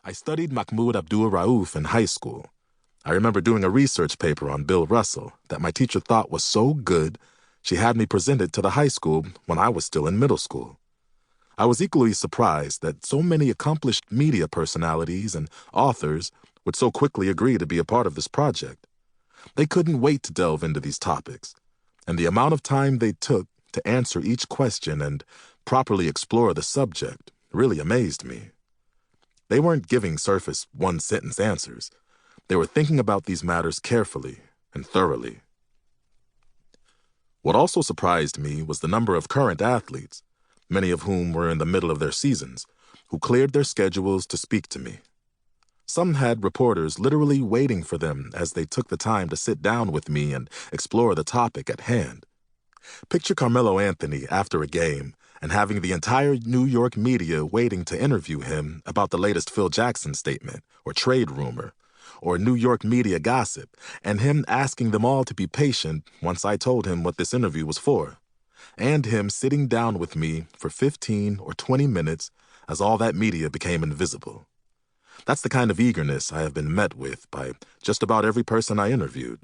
I studied Mahmoud Abdul-Rauf in high school. I remember doing a research paper on Bill Russell that my teacher thought was so good, she had me present it to the high school when I was still in middle school. I was equally surprised that so many accomplished media personalities and authors would so quickly agree to be a part of this project. They couldn't wait to delve into these topics, and the amount of time they took to answer each question and properly explore the subject really amazed me. They weren't giving surface one-sentence answers. They were thinking about these matters carefully and thoroughly. What also surprised me was the number of current athletes, many of whom were in the middle of their seasons, who cleared their schedules to speak to me. Some had reporters literally waiting for them as they took the time to sit down with me and explore the topic at hand. Picture Carmelo Anthony after a game and having the entire New York media waiting to interview him about the latest Phil Jackson statement or trade rumor or New York media gossip, and him asking them all to be patient once I told him what this interview was for, and him sitting down with me for 15 or 20 minutes as all that media became invisible. That's the kind of eagerness I have been met with by just about every person I interviewed.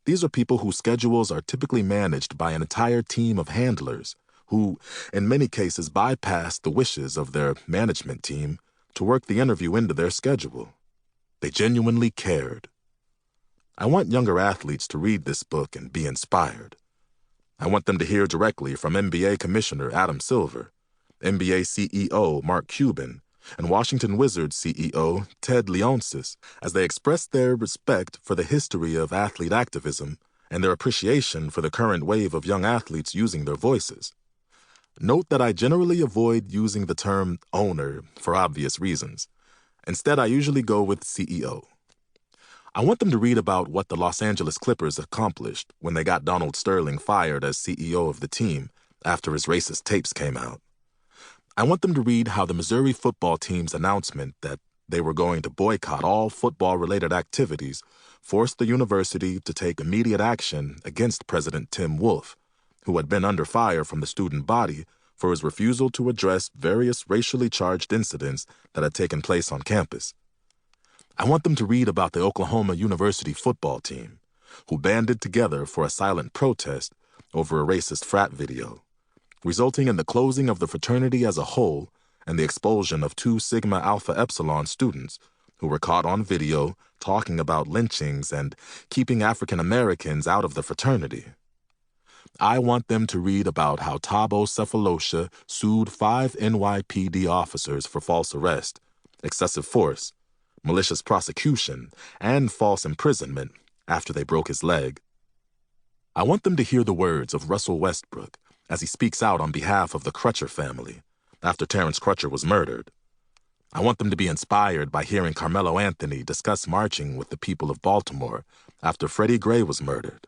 These are people whose schedules are typically managed by an entire team of handlers who, in many cases, bypass the wishes of their management team to work the interview into their schedule. They genuinely cared. I want younger athletes to read this book and be inspired. I want them to hear directly from NBA Commissioner Adam Silver, NBA CEO Mark Cuban, and Washington Wizards CEO Ted Leonsis as they express their respect for the history of athlete activism and their appreciation for the current wave of young athletes using their voices. Note that I generally avoid using the term owner for obvious reasons. Instead, I usually go with CEO. I want them to read about what the Los Angeles Clippers accomplished when they got Donald Sterling fired as CEO of the team after his racist tapes came out. I want them to read how the Missouri football team's announcement that they were going to boycott all football-related activities forced the university to take immediate action against President Tim Wolf, who had been under fire from the student body for his refusal to address various racially charged incidents that had taken place on campus. I want them to read about the Oklahoma University football team, who banded together for a silent protest over a racist frat video, resulting in the closing of the fraternity as a whole and the expulsion of 2 Sigma Alpha Epsilon students who were caught on video talking about lynchings and keeping African Americans out of the fraternity. I want them to read about how Thabo Sefolosha sued 5 NYPD officers for false arrest, excessive force, malicious prosecution, and false imprisonment after they broke his leg. I want them to hear the words of Russell Westbrook as he speaks out on behalf of the Crutcher family after Terrence Crutcher was murdered. I want them to be inspired by hearing Carmelo Anthony discuss marching with the people of Baltimore after Freddie Gray was murdered.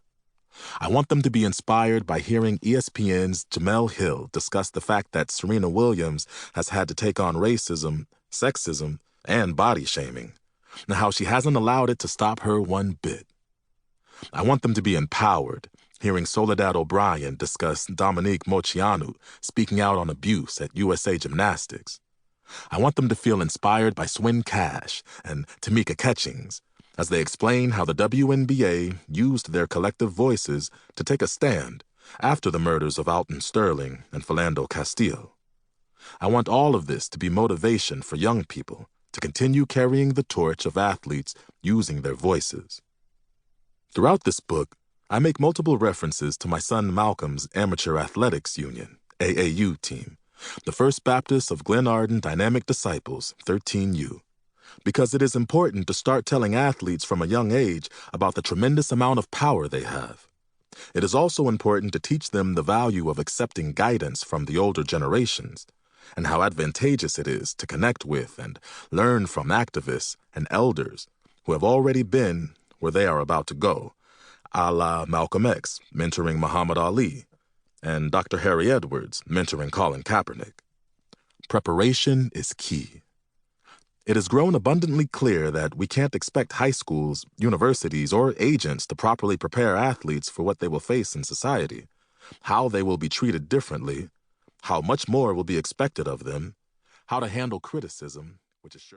I want them to be inspired by hearing ESPN's Jemele Hill discuss the fact that Serena Williams has had to take on racism, sexism, and body shaming, and how she hasn't allowed it to stop her one bit. I want them to be empowered, hearing Soledad O'Brien discuss Dominique Moceanu speaking out on abuse at USA Gymnastics. I want them to feel inspired by Swin Cash and Tamika Catchings as they explain how the WNBA used their collective voices to take a stand after the murders of Alton Sterling and Philando Castile. I want all of this to be motivation for young people to continue carrying the torch of athletes using their voices. Throughout this book, I make multiple references to my son Malcolm's Amateur Athletics Union, AAU team, the First Baptist of Glen Arden Dynamic Disciples, 13U, because it is important to start telling athletes from a young age about the tremendous amount of power they have. It is also important to teach them the value of accepting guidance from the older generations, and how advantageous it is to connect with and learn from activists and elders who have already been where they are about to go, a la Malcolm X mentoring Muhammad Ali, and Dr. Harry Edwards mentoring Colin Kaepernick. Preparation is key. It has grown abundantly clear that we can't expect high schools, universities, or agents to properly prepare athletes for what they will face in society, how they will be treated differently, how much more will be expected of them, how to handle criticism, which is sure to